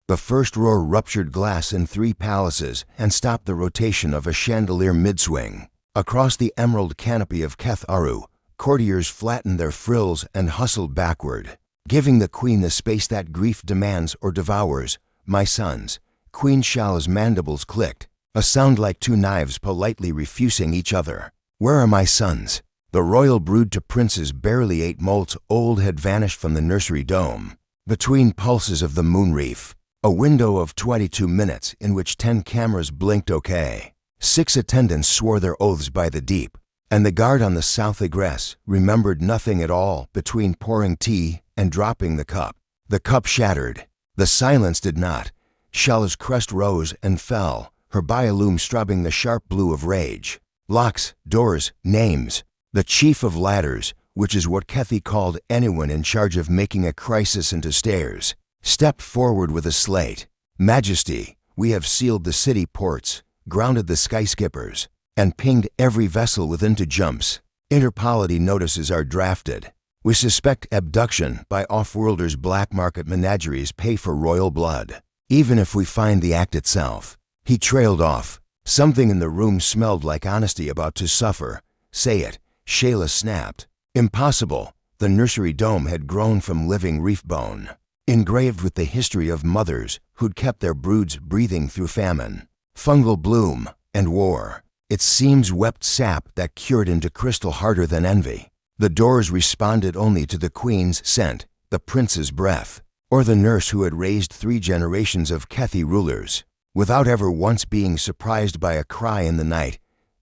The first roar ruptured glass in 3 palaces and stopped the rotation of a chandelier mid-swing. Across the emerald canopy of Keth Aru, courtiers flattened their frills and hustled backward, giving the queen the space that grief demands or devours. My sons, Queen Shala's mandibles clicked, a sound like 2 knives politely refusing each other. Where are my sons? The royal brood to princes barely 8 molts old had vanished from the nursery dome. Between pulses of the moon reef, a window of 22 minutes in which 10 cameras blinked okay. 6 attendants swore their oaths by the deep, and the guard on the south egress remembered nothing at all between pouring tea and dropping the cup. The cup shattered. The silence did not. Shala's crest rose and fell, her biolume strobing the sharp blue of rage. Locks, doors, names. The chief of ladders, which is what Kethi called anyone in charge of making a crisis into stairs, stepped forward with a slate. Majesty, we have sealed the city ports, grounded the skyskippers, and pinged every vessel within to jumps. Interpolity notices are drafted. We suspect abduction by off-worlders. Black market menageries pay for royal blood, even if we find the act itself. He trailed off. Something in the room smelled like honesty about to suffer. Say it, Shayla snapped. Impossible. The nursery dome had grown from living reef bone, engraved with the history of mothers who'd kept their broods breathing through famine, fungal bloom, and war. Its seams wept sap that cured into crystal harder than envy. The doors responded only to the queen's scent, the prince's breath, or the nurse who had raised 3 generations of Kethi rulers. Without ever once being surprised by a cry in the night,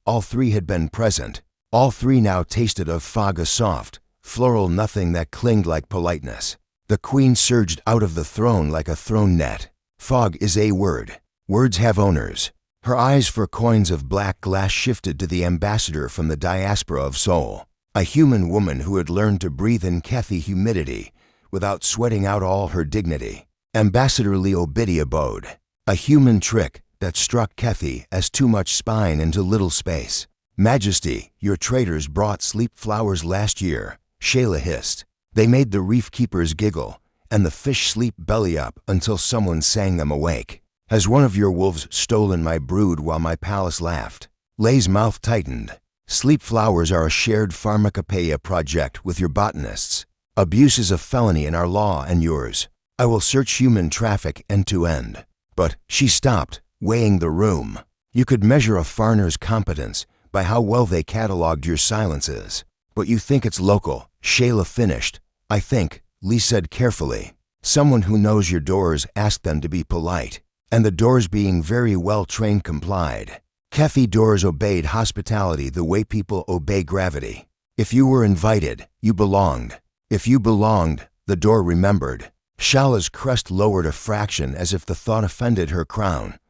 all 3 had been present. All 3 now tasted of fog, a soft, floral nothing that clinged like politeness. The queen surged out of the throne like a thrown net. Fog is a word. Words have owners. Her eyes for coins of black glass shifted to the ambassador from the diaspora of soul, a human woman who had learned to breathe in Kethi humidity without sweating out all her dignity. Ambassador Leo Biddy abode, a human trick that struck Kethi as too much spine into little space. Majesty, your traders brought sleep flowers last year, Shayla hissed. They made the reef keepers giggle, and the fish sleep belly up until someone sang them awake. Has one of your wolves stolen my brood while my palace laughed? Lay's mouth tightened. Sleep flowers are a shared pharmacopoeia project with your botanists. Abuse is a felony in our law and yours. I will search human traffic end to end. But she stopped, weighing the room. You could measure a foreigner's competence by how well they cataloged your silences. But you think it's local, Shayla finished. I think, Lee said carefully. Someone who knows your doors asked them to be polite, and the doors being very well trained complied. Kethi doors obeyed hospitality the way people obey gravity. If you were invited, you belonged. If you belonged, the door remembered. Shala's crest lowered a fraction as if the thought offended her crown.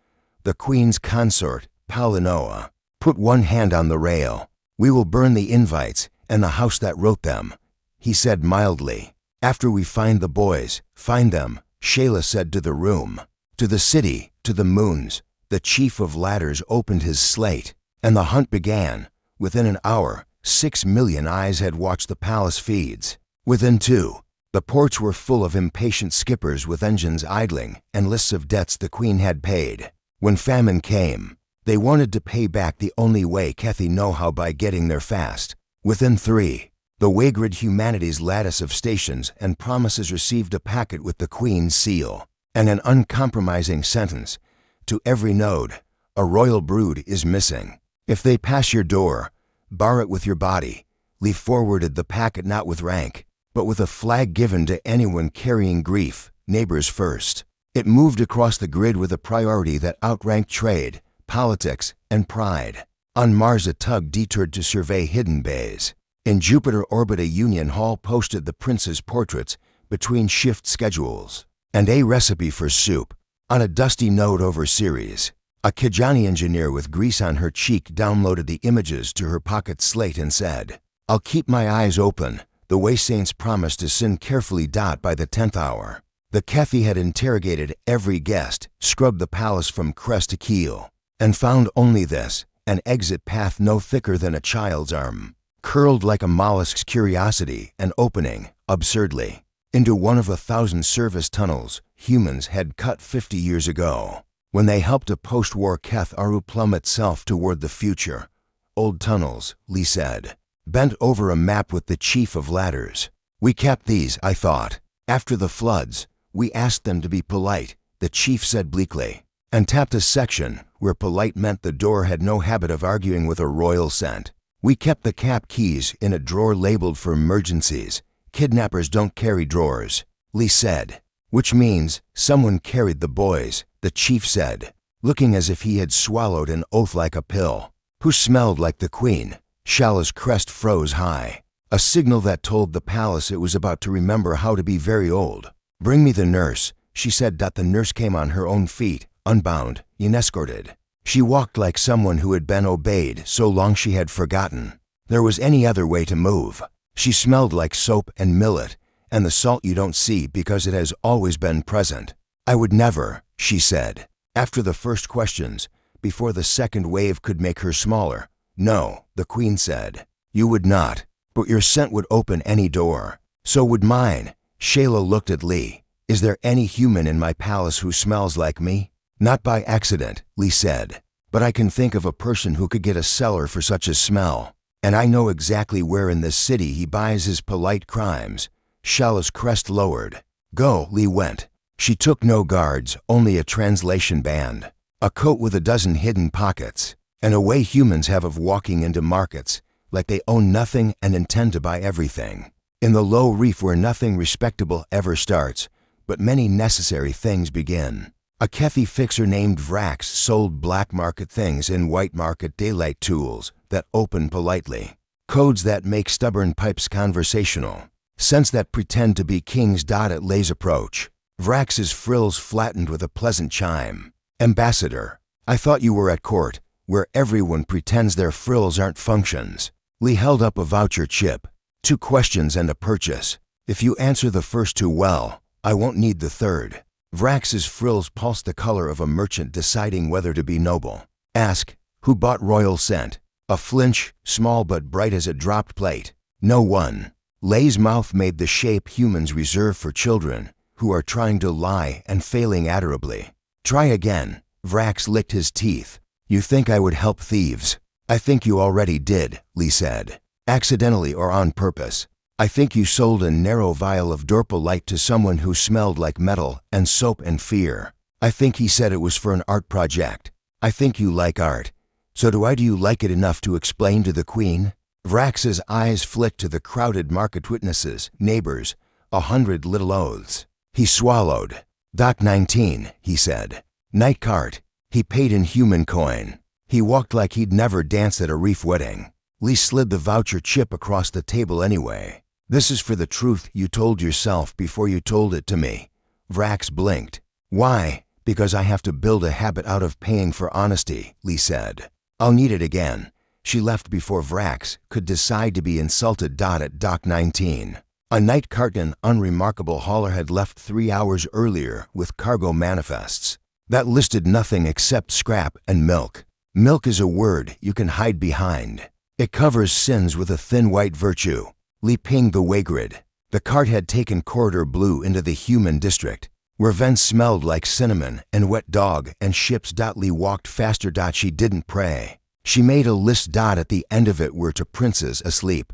The queen's consort, Palinoa, put one hand on the rail. We will burn the invites and the house that wrote them, he said mildly. After we find the boys, find them, Shayla said to the room. To the city, to the moons. The chief of ladders opened his slate, and the hunt began. Within an hour, 6 million eyes had watched the palace feeds. Within 2, the ports were full of impatient skippers with engines idling and lists of debts the queen had paid. When famine came, they wanted to pay back the only way Kethi know how, by getting there fast. Within 3, the Wagrid Humanities lattice of stations and promises received a packet with the queen's seal, and an uncompromising sentence. To every node, a royal brood is missing. If they pass your door, bar it with your body. Lee forwarded the packet not with rank, but with a flag given to anyone carrying grief, neighbors first. It moved across the grid with a priority that outranked trade, politics, and pride. On Mars, a tug detoured to survey hidden bays. In Jupiter orbit, a Union Hall posted the prince's portraits between shift schedules, and a recipe for soup. On a dusty node over Ceres, a Kijani engineer with grease on her cheek downloaded the images to her pocket slate and said, I'll keep my eyes open, the way saints promised to sin carefully. By the 10th hour, the Kethi had interrogated every guest, scrubbed the palace from crest to keel, and found only this, an exit path no thicker than a child's arm, curled like a mollusk's curiosity, and opening, absurdly, into one of 1,000 service tunnels humans had cut 50 years ago, when they helped a post-war Keth Aru plummet self toward the future. Old tunnels, Lee said. Bent over a map with the chief of ladders. We kept these, I thought. After the floods, we asked them to be polite, the chief said bleakly, and tapped a section where polite meant the door had no habit of arguing with a royal scent. We kept the cap keys in a drawer labeled for emergencies. Kidnappers don't carry drawers, Lee said. Which means someone carried the boys, the chief said, looking as if he had swallowed an oath like a pill. Who smelled like the queen? Shallow's crest froze high, a signal that told the palace it was about to remember how to be very old. Bring me the nurse, she said. The nurse came on her own feet, unbound, unescorted. She walked like someone who had been obeyed so long she had forgotten there was any other way to move. She smelled like soap and millet, and the salt you don't see because it has always been present. I would never, she said, after the first questions, before the second wave could make her smaller. No, the queen said. You would not, but your scent would open any door. So would mine. Shayla looked at Lee. Is there any human in my palace who smells like me? Not by accident, Lee said, but I can think of a person who could get a cellar for such a smell. And I know exactly where in this city he buys his polite crimes. Shallow's crest lowered. Go, Lee went. She took no guards, only a translation band, a coat with a dozen hidden pockets, and a way humans have of walking into markets, like they own nothing and intend to buy everything. In the low reef where nothing respectable ever starts, but many necessary things begin. A Kethi fixer named Vrax sold black market things in white market daylight tools that open politely, codes that make stubborn pipes conversational, scents that pretend to be kings. At Lay's approach, Vrax's frills flattened with a pleasant chime. Ambassador, I thought you were at court, where everyone pretends their frills aren't functions. Lee held up a voucher chip. 2 questions and a purchase. If you answer the first 2 well, I won't need the third. Vrax's frills pulsed the color of a merchant deciding whether to be noble. Ask, who bought royal scent? A flinch, small but bright as a dropped plate. No one. Lay's mouth made the shape humans reserve for children who are trying to lie and failing admirably. Try again. Vrax licked his teeth. You think I would help thieves? I think you already did, Lee said. Accidentally or on purpose. I think you sold a narrow vial of Dorpalite to someone who smelled like metal and soap and fear. I think he said it was for an art project. I think you like art. So do you like it enough to explain to the queen? Vrax's eyes flicked to the crowded market witnesses, neighbors, 100 little oaths. He swallowed. Doc 19, he said. Night cart. He paid in human coin. He walked like he'd never danced at a reef wedding. Lee slid the voucher chip across the table anyway. This is for the truth you told yourself before you told it to me. Vrax blinked. Why? Because I have to build a habit out of paying for honesty, Lee said. I'll need it again. She left before Vrax could decide to be insulted. At Dock 19. A night cart and unremarkable hauler had left 3 hours earlier with cargo manifests that listed nothing except scrap and milk. Milk is a word you can hide behind. It covers sins with a thin white virtue. Lee pinged the waygrid. The cart had taken Corridor Blue into the human district, where vents smelled like cinnamon and wet dog and ships. Lee walked faster. She didn't pray. She made a list. At the end of it were to princes asleep.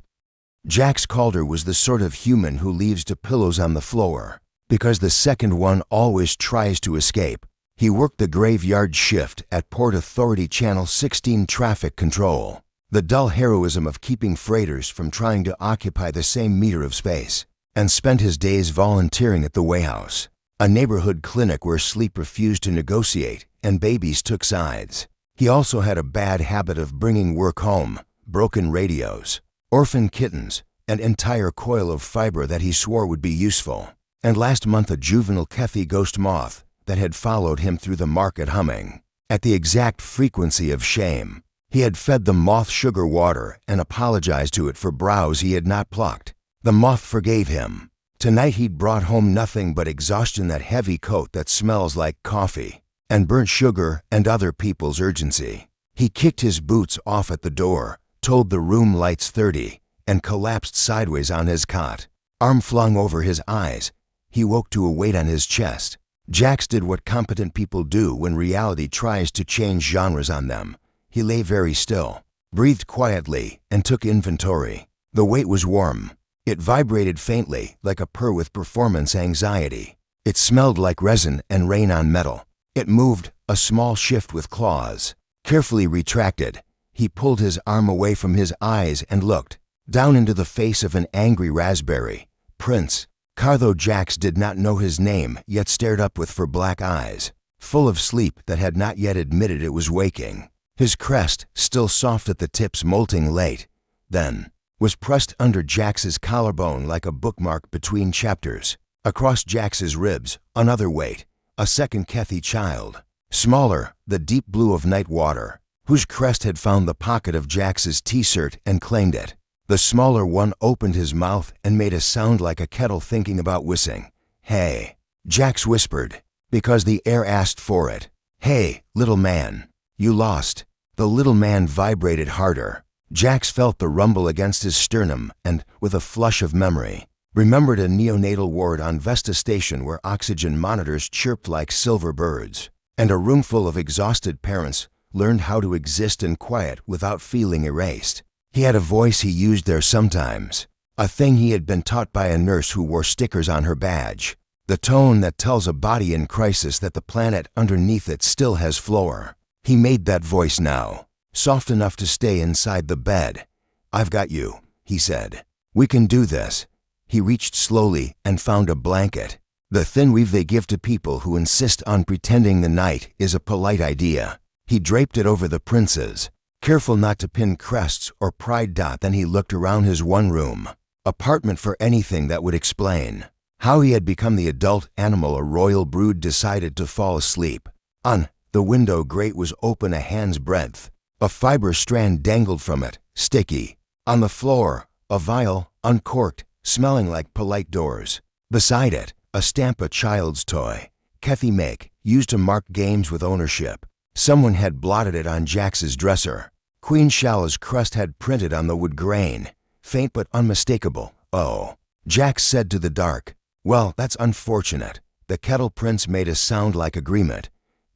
Jax Calder was the sort of human who leaves 2 pillows on the floor, because the second one always tries to escape. He worked the graveyard shift at Port Authority Channel 16 traffic control. The dull heroism of keeping freighters from trying to occupy the same meter of space, and spent his days volunteering at the Wayhouse, a neighborhood clinic where sleep refused to negotiate and babies took sides. He also had a bad habit of bringing work home, broken radios, orphan kittens, an entire coil of fiber that he swore would be useful, and last month a juvenile Kethi ghost moth that had followed him through the market humming, at the exact frequency of shame. He had fed the moth sugar water and apologized to it for brows he had not plucked. The moth forgave him. Tonight he'd brought home nothing but exhaustion, that heavy coat that smells like coffee, and burnt sugar and other people's urgency. He kicked his boots off at the door, told the room lights 30, and collapsed sideways on his cot. Arm flung over his eyes, he woke to a weight on his chest. Jax did what competent people do when reality tries to change genres on them. He lay very still, breathed quietly, and took inventory. The weight was warm. It vibrated faintly, like a purr with performance anxiety. It smelled like resin and rain on metal. It moved, a small shift with claws. Carefully retracted, he pulled his arm away from his eyes and looked down into the face of an angry raspberry. Prince. Cartho Jax did not know his name, yet stared upward for black eyes, full of sleep that had not yet admitted it was waking. His crest, still soft at the tips, molting late, then, was pressed under Jax's collarbone like a bookmark between chapters. Across Jax's ribs, another weight, a second Kethi child. Smaller, the deep blue of night water, whose crest had found the pocket of Jax's t-shirt and claimed it. The smaller one opened his mouth and made a sound like a kettle thinking about whistling. "Hey," Jax whispered, because the air asked for it. "Hey, little man. You lost." The little man vibrated harder. Jax felt the rumble against his sternum and, with a flush of memory, remembered a neonatal ward on Vesta Station where oxygen monitors chirped like silver birds, and a roomful of exhausted parents learned how to exist in quiet without feeling erased. He had a voice he used there sometimes, a thing he had been taught by a nurse who wore stickers on her badge, the tone that tells a body in crisis that the planet underneath it still has floor. He made that voice now, soft enough to stay inside the bed. "I've got you," he said. "We can do this." He reached slowly and found a blanket. The thin weave they give to people who insist on pretending the night is a polite idea. He draped it over the prince's, careful not to pin crests or pride. Then he looked around his one-room apartment for anything that would explain how he had become the adult animal a royal brood decided to fall asleep on. The window grate was open a hand's breadth. A fiber strand dangled from it, sticky. On the floor, a vial, uncorked, smelling like polite doors. Beside it, a stamp, a child's toy. Kethi make, used to mark games with ownership. Someone had blotted it on Jax's dresser. Queen Shala's crest had printed on the wood grain, faint but unmistakable. "Oh," Jax said to the dark. "Well, that's unfortunate." The kettle prince made a sound like agreement.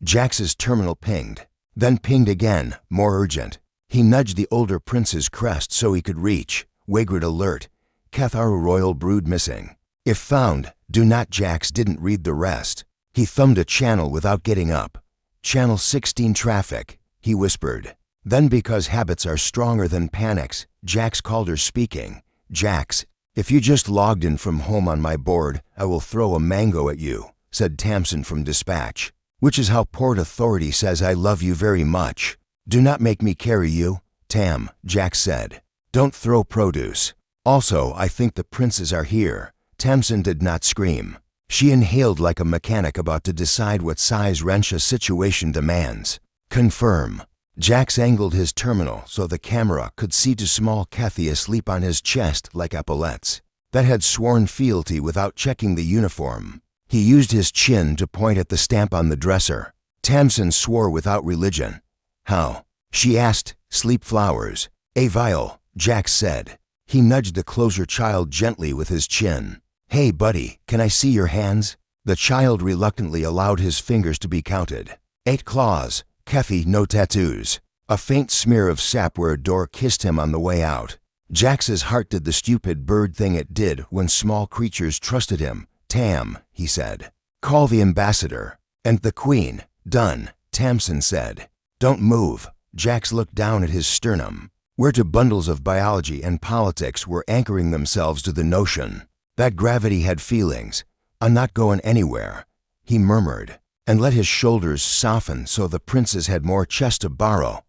Jax's terminal pinged, then pinged again, more urgent. He nudged the older prince's crest so he could reach. Waygrid alert. Catharu royal brood missing. If found, do not. Jax didn't read the rest. He thumbed a channel without getting up. "Channel 16 traffic," he whispered. Then, because habits are stronger than panics, Jax called her speaking. "Jax, if you just logged in from home on my board, I will throw a mango at you," said Tamsin from dispatch. "Which is how Port Authority says I love you very much. Do not make me carry you." "Tam," Jax said. "Don't throw produce. Also, I think the princes are here." Tamsin did not scream. She inhaled like a mechanic about to decide what size wrench a situation demands. "Confirm." Jax angled his terminal so the camera could see to small Kethi asleep on his chest like epaulets that had sworn fealty without checking the uniform. He used his chin to point at the stamp on the dresser. Tamsin swore without religion. "How?" she asked. "Sleep flowers." "A vial," Jax said. He nudged the closer child gently with his chin. "Hey, buddy, can I see your hands?" The child reluctantly allowed his fingers to be counted. 8 claws. Kethi, no tattoos. A faint smear of sap where a door kissed him on the way out. Jax's heart did the stupid bird thing it did when small creatures trusted him. "Tam," he said. "Call the ambassador." "And the queen." "Done," Tamsin said. "Don't move." Jax looked down at his sternum, where two bundles of biology and politics were anchoring themselves to the notion that gravity had feelings. "I'm not going anywhere," he murmured, and let his shoulders soften so the princes had more chest to borrow.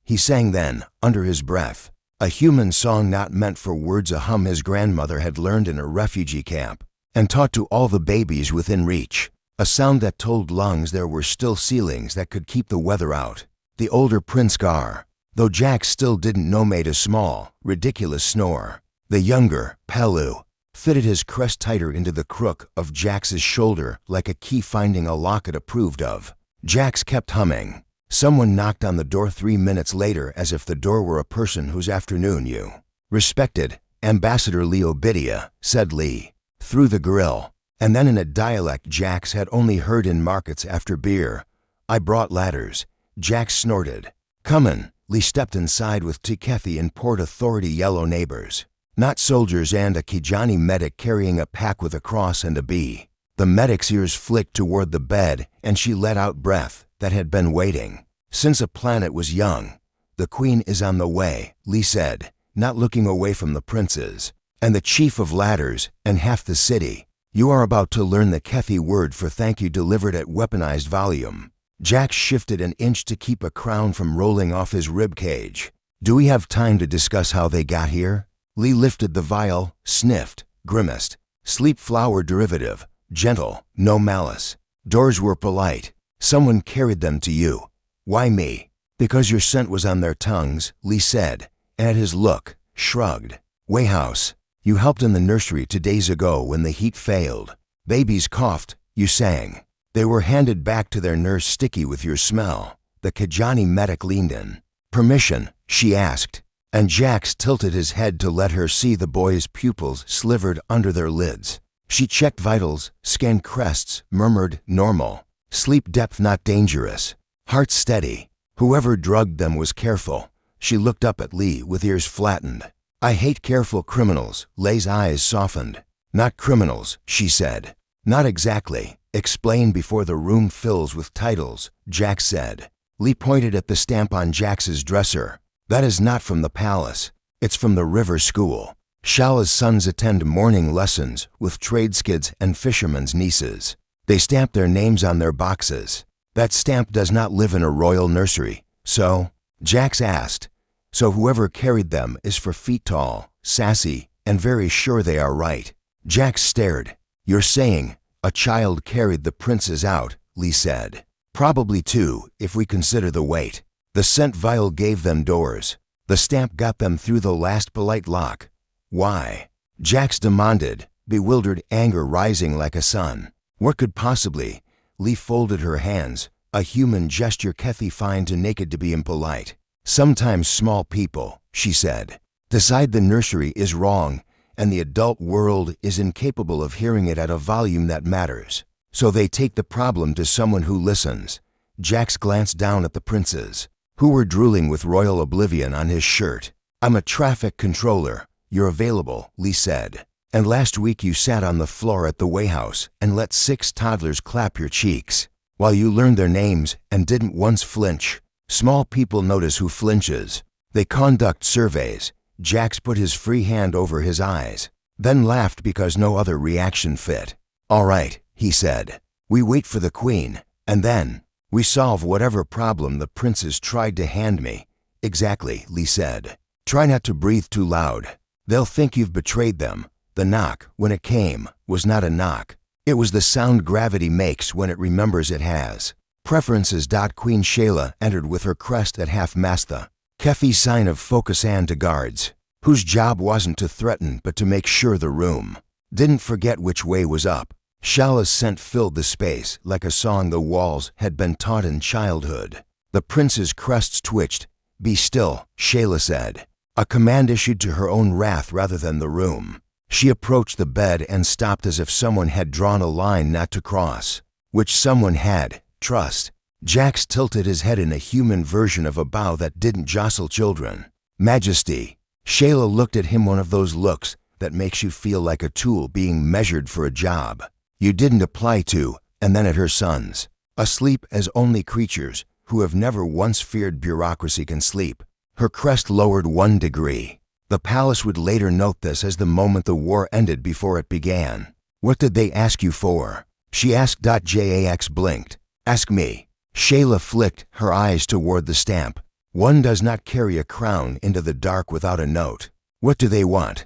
He sang then, under his breath, a human song not meant for words, a hum his grandmother had learned in a refugee camp and taught to all the babies within reach, a sound that told lungs there were still ceilings that could keep the weather out. The older Prince Gar, though Jax still didn't know, made a small, ridiculous snore. The younger, Pelu, fitted his crest tighter into the crook of Jax's shoulder like a key finding a locket approved of. Jax kept humming. Someone knocked on the door 3 minutes later, as if the door were a person whose afternoon you respected. "Ambassador Leobidia," said Lee, through the grill, And then in a dialect Jax had only heard in markets after beer. "I brought ladders." Jax snorted. "Comin'." Lee stepped inside with Tikethy and Port Authority yellow neighbors. Not soldiers and a Kijani medic carrying a pack with a cross and a B. The medic's ears flicked toward the bed and she let out breath that had been waiting since a planet was young. "The queen is on the way," Lee said, not looking away from the princes. "And the chief of ladders and half the city. You are about to learn the Kethy word for thank you delivered at weaponized volume." Jax shifted an inch to keep a crown from rolling off his rib cage. "Do we have time to discuss how they got here?" Lee lifted the vial, sniffed, grimaced. "Sleep flower derivative, gentle, no malice. Doors were polite. Someone carried them to you." "Why me?" "Because your scent was on their tongues," Lee said, and at his look, shrugged. "Wayhouse, you helped in the nursery 2 days ago when the heat failed. Babies coughed, you sang. They were handed back to their nurse sticky with your smell." The Kijani medic leaned in. "Permission?" she asked, and Jax tilted his head to let her see the boy's pupils slivered under their lids. She checked vitals, scanned crests, murmured, "Normal. Sleep depth not dangerous. Heart steady. Whoever drugged them was careful." She looked up at Lee with ears flattened. "I hate careful criminals." Leigh's eyes softened. "Not criminals," she said. "Not exactly. Explain before the room fills with titles," Jax said. Lee pointed at the stamp on Jax's dresser. "That is not from the palace. It's from the river school. Shala's sons attend morning lessons with trade skids and fishermen's nieces. They stamp their names on their boxes. That stamp does not live in a royal nursery. So?" Jax asked. "So whoever carried them is 4 feet tall, sassy, and very sure they are right." Jax stared. "You're saying a child carried the princes out," Lee said. "Probably 2, if we consider the weight. The scent vial gave them doors. The stamp got them through the last polite lock." "Why?" Jax demanded, bewildered anger rising like a sun. "What could possibly?" Lee folded her hands, a human gesture Kethy find too naked to be impolite. "Sometimes small people," she said, "decide the nursery is wrong and the adult world is incapable of hearing it at a volume that matters. So they take the problem to someone who listens." Jax glanced down at the princes, who were drooling with royal oblivion on his shirt. "I'm a traffic controller. You're available," Lee said. "And last week you sat on the floor at the Wayhouse and let 6 toddlers clap your cheeks, while you learned their names and didn't once flinch. Small people notice who flinches. They conduct surveys." Jax put his free hand over his eyes, then laughed because no other reaction fit. "All right," he said. "We wait for the queen, and then we solve whatever problem the princes tried to hand me." "Exactly," Lee said. "Try not to breathe too loud. They'll think you've betrayed them." The knock, when it came, was not a knock. It was the sound gravity makes when it remembers it has. Preferences. Queen Shayla entered with her crest at half-mast, Kethy's sign of focus and to guards, whose job wasn't to threaten but to make sure the room didn't forget which way was up. Shala's scent filled the space like a song the walls had been taught in childhood. The prince's crests twitched. "Be still," Shayla said, a command issued to her own wrath rather than the room. She approached the bed and stopped as if someone had drawn a line not to cross, which someone had. Trust. Jax tilted his head in a human version of a bow that didn't jostle children. "Majesty." Shayla looked at him, one of those looks that makes you feel like a tool being measured for a job you didn't apply to, and then at her sons, asleep as only creatures who have never once feared bureaucracy can sleep. Her crest lowered 1 degree. The palace would later note this as the moment the war ended before it began. "What did they ask you for?" she asked. Jax blinked. "Ask me." Shayla flicked her eyes toward the stamp. "One does not carry a crown into the dark without a note. What do they want?"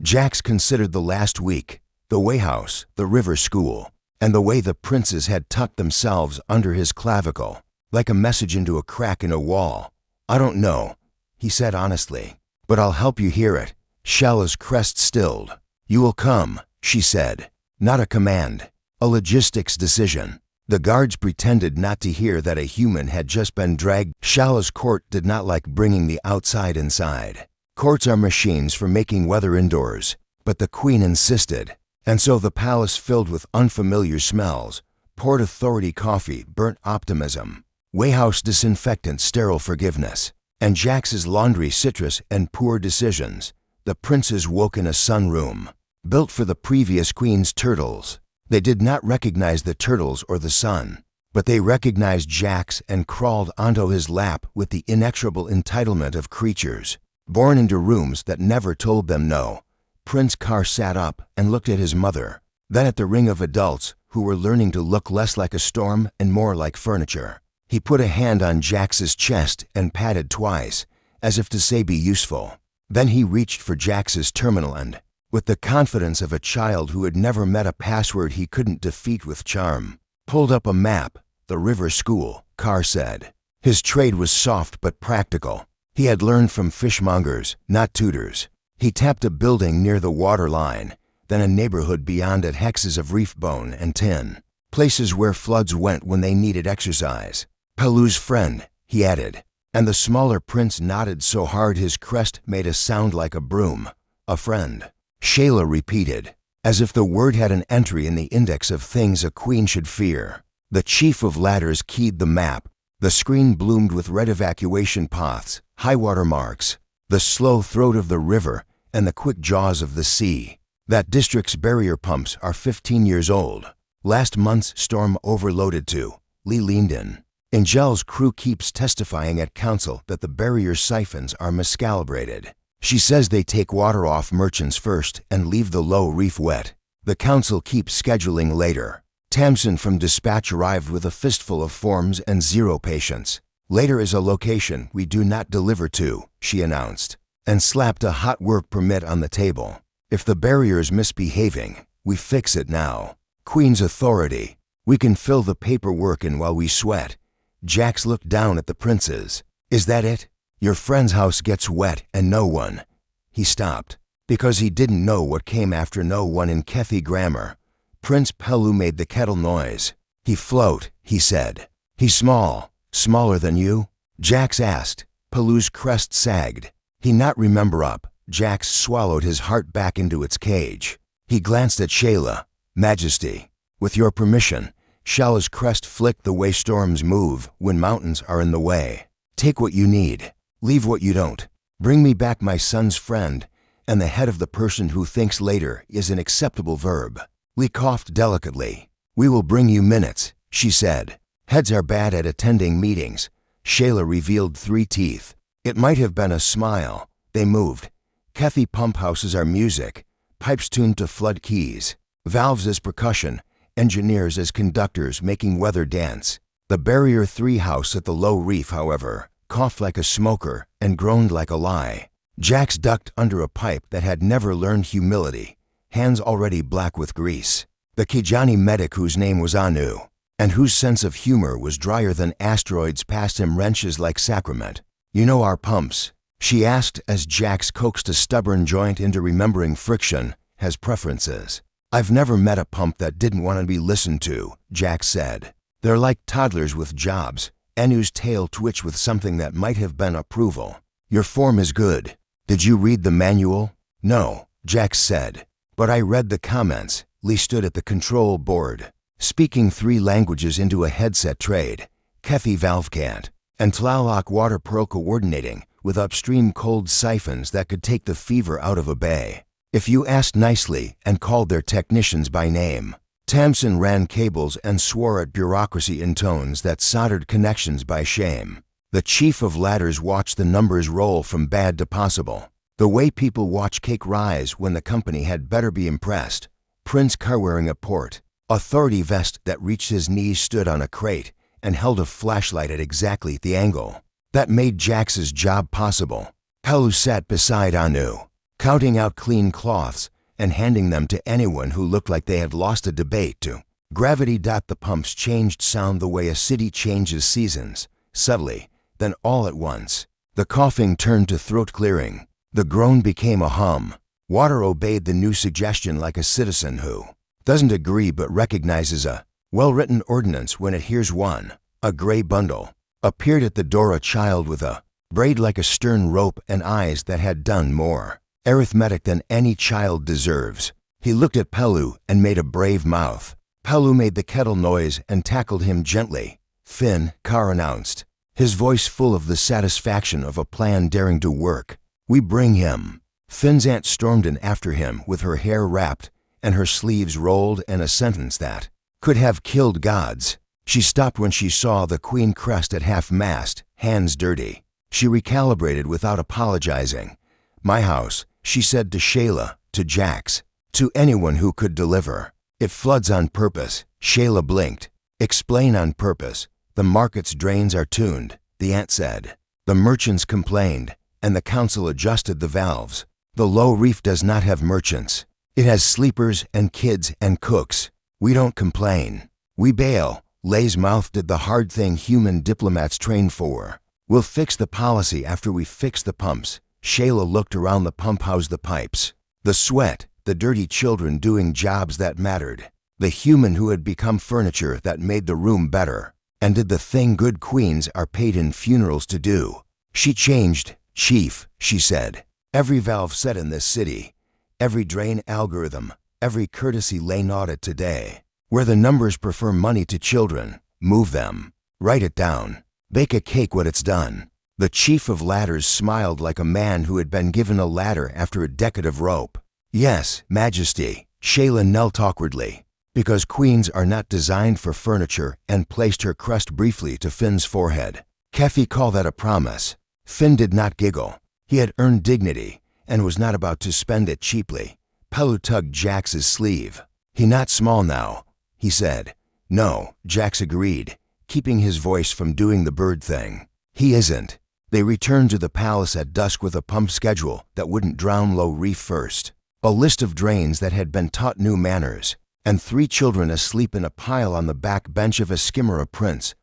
Jax considered the last week, the Wayhouse, the river school, and the way the princes had tucked themselves under his clavicle, like a message into a crack in a wall. "I don't know," he said honestly, "but I'll help you hear it." Shala's crest stilled. "You will come," she said. Not a command, a logistics decision. The guards pretended not to hear that a human had just been dragged. Shala's court did not like bringing the outside inside. Courts are machines for making weather indoors, but the queen insisted, And so the palace filled with unfamiliar smells, poured authority coffee, burnt optimism, Wayhouse disinfectant, sterile forgiveness, and Jax's laundry, citrus, and poor decisions. The princes woke in a sunroom, built for the previous queen's turtles. They did not recognize the turtles or the sun, but they recognized Jax and crawled onto his lap with the inexorable entitlement of creatures born into rooms that never told them no. Prince Carr sat up and looked at his mother, then at the ring of adults who were learning to look less like a storm and more like furniture. He put a hand on Jax's chest and patted twice, as if to say be useful. Then he reached for Jax's terminal and, with the confidence of a child who had never met a password he couldn't defeat with charm, pulled up a map. The river school, Carr said. His trade was soft but practical. He had learned from fishmongers, not tutors. He tapped a building near the water line, then a neighborhood beyond at hexes of reef bone and tin, places where floods went when they needed exercise. Palu's friend, he added, and the smaller prince nodded so hard his crest made a sound like a broom. A friend, Shayla repeated, as if the word had an entry in the index of things a queen should fear. The chief of ladders keyed the map. The screen bloomed with red evacuation paths, high water marks, the slow throat of the river, and the quick jaws of the sea. That district's barrier pumps are 15 years old. Last month's storm overloaded too. Lee leaned in. Angel's crew keeps testifying at council that the barrier siphons are miscalibrated. She says they take water off merchants first and leave the low reef wet. The council keeps scheduling later. Tamsin from dispatch arrived with a fistful of forms and 0 patience. Later is a location we do not deliver to, she announced, and slapped a hot work permit on the table. If the barrier's misbehaving, we fix it now. Queen's authority. We can fill the paperwork in while we sweat. Jax looked down at the princes. Is that it? Your friend's house gets wet and no one. He stopped, because he didn't know what came after no one in Kethi grammar. Prince Palu made the kettle noise. He float, he said. He's small, smaller than you? Jax asked. Palu's crest sagged. He not remember up. Jax swallowed his heart back into its cage. He glanced at Shayla. Majesty, with your permission. Shayla's crest flicked the way storms move when mountains are in the way. Take what you need. Leave what you don't. Bring me back my son's friend, and the head of the person who thinks later is an acceptable verb. Lee coughed delicately. We will bring you minutes, she said. Heads are bad at attending meetings. Shayla revealed 3 teeth. It might have been a smile. They moved. Kethi pump houses are music, pipes tuned to flood keys, valves as percussion, engineers as conductors making weather dance. The Barrier 3 house at the low reef, however, coughed like a smoker and groaned like a lie. Jax ducked under a pipe that had never learned humility, hands already black with grease. The Kijani medic whose name was Anu, and whose sense of humor was drier than asteroids passed him wrenches like sacrament. You know our pumps? She asked as Jax coaxed a stubborn joint into remembering friction, has preferences. I've never met a pump that didn't want to be listened to, Jax said. They're like toddlers with jobs. Anu's tail twitched with something that might have been approval. Your form is good. Did you read the manual? No, Jax said. But I read the comments. Lee stood at the control board, speaking 3 languages into a headset trade. Kethi valve can't, and Tlaloc water pearl coordinating with upstream cold siphons that could take the fever out of a bay. If you asked nicely and called their technicians by name. Tamsin ran cables and swore at bureaucracy in tones that soldered connections by shame. The chief of ladders watched the numbers roll from bad to possible. The way people watch cake rise when the company had better be impressed. Prince Carr wearing a port, authority vest that reached his knees stood on a crate and held a flashlight at exactly the angle that made Jax's job possible. Palu sat beside Anu, counting out clean cloths and handing them to anyone who looked like they had lost a debate to. Gravity. The pumps changed sound the way a city changes seasons, subtly, then all at once. The coughing turned to throat clearing. The groan became a hum. Water obeyed the new suggestion like a citizen who doesn't agree but recognizes a well-written ordinance when it hears one. A gray bundle appeared at the door, a child with a braid like a stern rope and eyes that had done more arithmetic than any child deserves. He looked at Pelu and made a brave mouth. Pelu made the kettle noise and tackled him gently. "Finn," Carr announced, his voice full of the satisfaction of a plan daring to work. "We bring him." Finn's aunt stormed in after him with her hair wrapped and her sleeves rolled and a sentence that could have killed gods. She stopped when she saw the queen crest at half-mast, hands dirty. She recalibrated without apologizing. "My house," she said to Shayla, to Jax, to anyone who could deliver. "It floods on purpose." Shayla blinked. "Explain on purpose." "The market's drains are tuned," the aunt said. "The merchants complained, and the council adjusted the valves. The low reef does not have merchants. It has sleepers and kids and cooks. We don't complain. We bail." Lay's mouth did the hard thing human diplomats train for. "We'll fix the policy after we fix the pumps." Shayla looked around the pump house, the pipes, the sweat, the dirty children doing jobs that mattered, the human who had become furniture that made the room better, and did the thing good queens are paid in funerals to do. She changed. "Chief," she said, "every valve set in this city, every drain algorithm, every courtesy lane audit today, where the numbers prefer money to children, move them. Write it down. Bake a cake when it's done." The chief of ladders smiled like a man who had been given a ladder after a decade of rope. "Yes, Majesty." Shayla knelt awkwardly, because queens are not designed for furniture, and placed her crest briefly to Finn's forehead. "Kefi call that a promise." Finn did not giggle. He had earned dignity, and was not about to spend it cheaply. Pelu tugged Jax's sleeve. "He not small now," he said. "No," Jax agreed, keeping his voice from doing the bird thing. "He isn't." They returned to the palace at dusk with a pump schedule that wouldn't drown low reef first, a list of drains that had been taught new manners, and 3 children asleep in a pile on the back bench of a skimmer, a prince,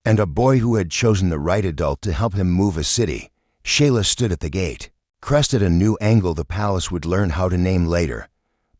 and a boy who had chosen the right adult to help him move a city. Shayla stood at the gate. Crest at a new angle the palace would learn how to name later.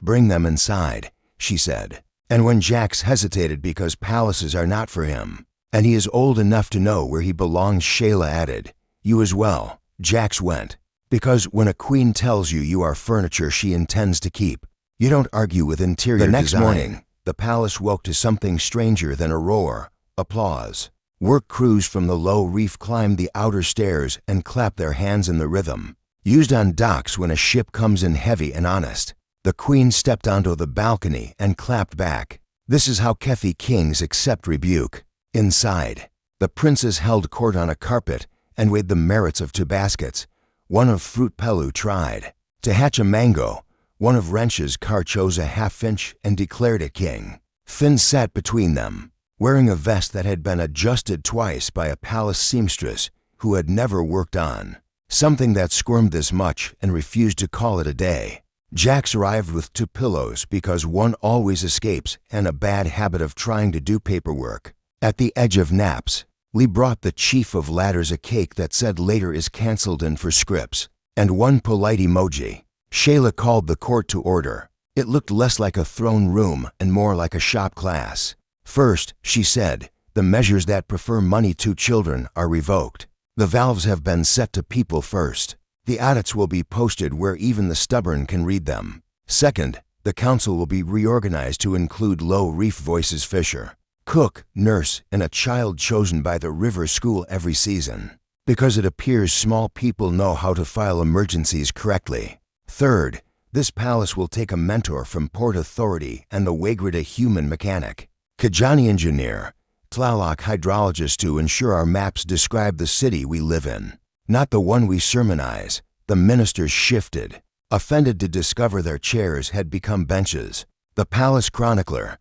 "Bring them inside," she said. And when Jax hesitated because palaces are not for him, and he is old enough to know where he belongs, Shayla added, "You as well." Jax went. Because when a queen tells you you are furniture she intends to keep, you don't argue with interior design. The next morning, the palace woke to something stranger than a roar, applause. Work crews from the low reef climbed the outer stairs and clapped their hands in the rhythm, used on docks when a ship comes in heavy and honest. The queen stepped onto the balcony and clapped back. This is how Kefi kings accept rebuke. Inside, the princes held court on a carpet and weighed the merits of 2 baskets. One of fruit Pelu tried. To hatch a mango, one of wrenches Carr chose a half-inch and declared it king. Finn sat between them, wearing a vest that had been adjusted twice by a palace seamstress who had never worked on something that squirmed this much and refused to call it a day. Jax arrived with 2 pillows because one always escapes and a bad habit of trying to do paperwork. At the edge of naps, Lee brought the chief of ladders a cake that said later is cancelled and for scripts, and 1 polite emoji. Shayla called the court to order. It looked less like a throne room and more like a shop class. "First," she said, "the measures that prefer money to children are revoked. The valves have been set to people first. The audits will be posted where even the stubborn can read them. Second, the council will be reorganized to include low reef voices Fisher, cook, nurse, and a child chosen by the river school every season, because it appears small people know how to file emergencies correctly. Third, this palace will take a mentor from Port Authority and the Waygrid a human mechanic, Kajani engineer, Tlaloc hydrologist to ensure our maps describe the city we live in, not the one we sermonize." The ministers shifted, offended to discover their chairs had become benches. The palace chronicler,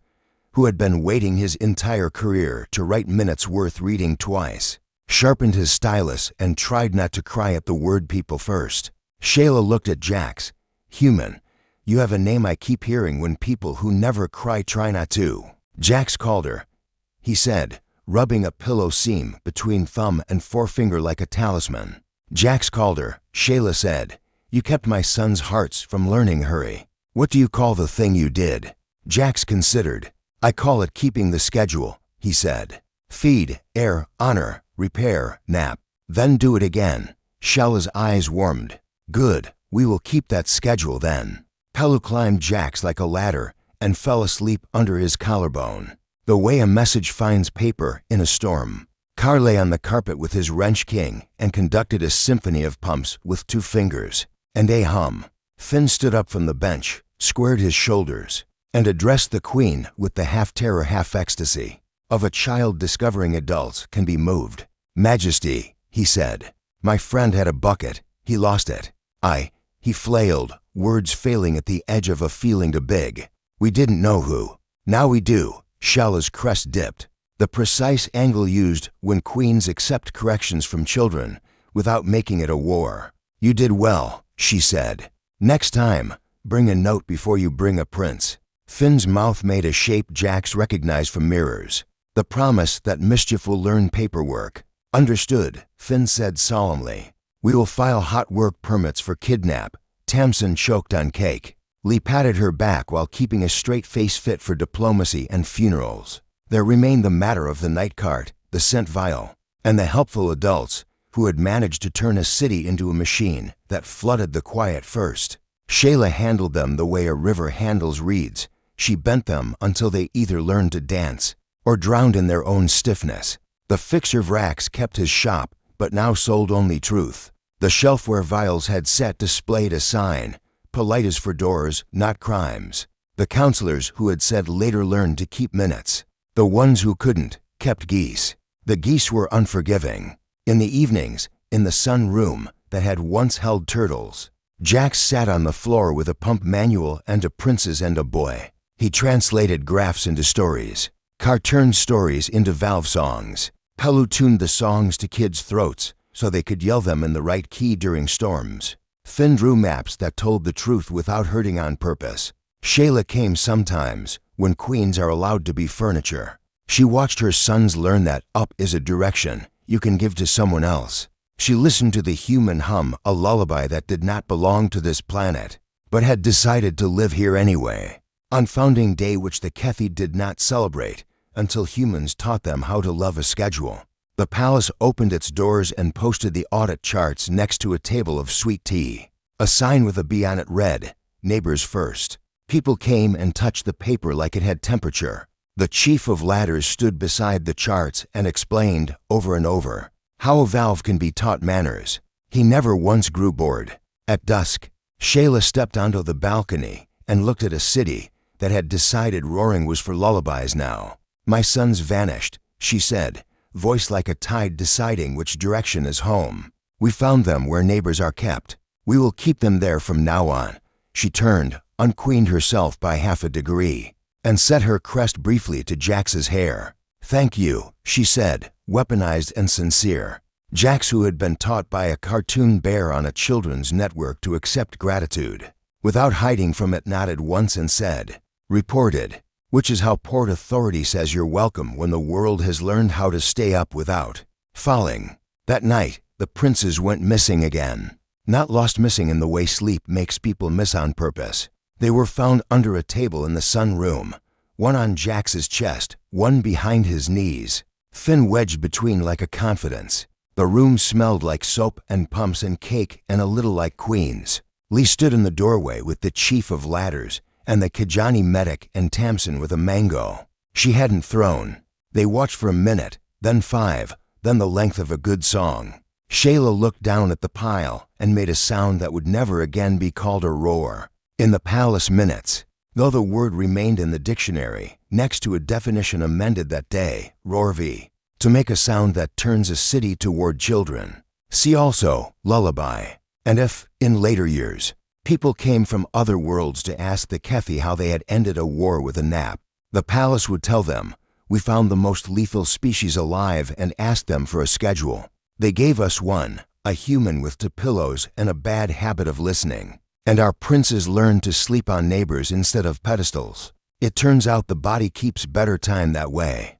who had been waiting his entire career to write minutes worth reading twice, sharpened his stylus and tried not to cry at the word people first. Shayla looked at Jax. "Human, you have a name I keep hearing when people who never cry try not to." Jax called her, he said, rubbing a pillow seam between thumb and forefinger like a talisman. Jax called her. Shayla said, "You kept my son's hearts from learning hurry. What do you call the thing you did?" Jax considered. "I call it keeping the schedule," he said. "Feed, air, honor, repair, nap, then do it again." Shayla's eyes warmed. "Good, we will keep that schedule then." Pelu climbed Jax like a ladder and fell asleep under his collarbone. The way a message finds paper in a storm. Car lay on the carpet with his wrench king and conducted a symphony of pumps with 2 fingers. And a hum. Finn stood up from the bench, squared his shoulders, and addressed the queen with the half-terror, half-ecstasy of a child discovering adults can be moved. "Majesty," he said, "my friend had a bucket. He lost it. He flailed, words failing at the edge of a feeling too big. We didn't know who. Now we do." Shala's crest dipped. The precise angle used when queens accept corrections from children without making it a war. "You did well," she said. "Next time, bring a note before you bring a prince." Finn's mouth made a shape Jax recognized from mirrors. "The promise that mischief will learn paperwork." "Understood," Finn said solemnly. "We will file hot work permits for kidnap." Tamsin choked on cake. Lee patted her back while keeping a straight face fit for diplomacy and funerals. There remained the matter of the night cart, the scent vial, and the helpful adults who had managed to turn a city into a machine that flooded the quiet first. Shayla handled them the way a river handles reeds. She bent them until they either learned to dance or drowned in their own stiffness. The fixer Vrax kept his shop, but now sold only truth. The shelf where vials had sat displayed a sign, "Polite is for doors, not crimes." The counselors who had said later learned to keep minutes. The ones who couldn't kept geese. The geese were unforgiving. In the evenings, in the sun room that had once held turtles, Jax sat on the floor with a pump manual and a princess and a boy. He translated graphs into stories, cartoon stories into valve songs. Pelu tuned the songs to kids' throats so they could yell them in the right key during storms. Finn drew maps that told the truth without hurting on purpose. Shayla came sometimes, when queens are allowed to be furniture. She watched her sons learn that up is a direction you can give to someone else. She listened to the human hum, a lullaby that did not belong to this planet, but had decided to live here anyway. On founding day, which the Kethi did not celebrate until humans taught them how to love a schedule, the palace opened its doors and posted the audit charts next to a table of sweet tea. A sign with a B on it read, "Neighbors first." People came and touched the paper like it had temperature. The chief of ladders stood beside the charts and explained over and over how a valve can be taught manners. He never once grew bored. At dusk, Shayla stepped onto the balcony and looked at a city that had decided roaring was for lullabies now. "My sons vanished," she said, voice like a tide deciding which direction is home. "We found them where neighbors are kept. We will keep them there from now on." She turned, unqueened herself by half a degree, and set her crest briefly to Jax's hair. "Thank you," she said, weaponized and sincere. Jax, who had been taught by a cartoon bear on a children's network to accept gratitude, without hiding from it, nodded once and said, "Reported," which is how Port Authority says you're welcome when the world has learned how to stay up without falling. That night, the princes went missing again. Not lost missing in the way sleep makes people miss on purpose. They were found under a table in the sun room, one on Jax's chest, one behind his knees. Finn wedged between like a confidence. The room smelled like soap and pumps and cake and a little like queens. Lee stood in the doorway with the chief of ladders and the Kijani medic and Tamsin with a mango she hadn't thrown. They watched for a minute, then 5, then the length of a good song. Shayla looked down at the pile and made a sound that would never again be called a roar. In the palace minutes, though the word remained in the dictionary, next to a definition amended that day, roarv, to make a sound that turns a city toward children. See also, lullaby. And if, in later years, people came from other worlds to ask the Kethi how they had ended a war with a nap, the palace would tell them, "We found the most lethal species alive and asked them for a schedule. They gave us one, a human with 2 pillows and a bad habit of listening. And our princes learned to sleep on neighbors instead of pedestals. It turns out the body keeps better time that way."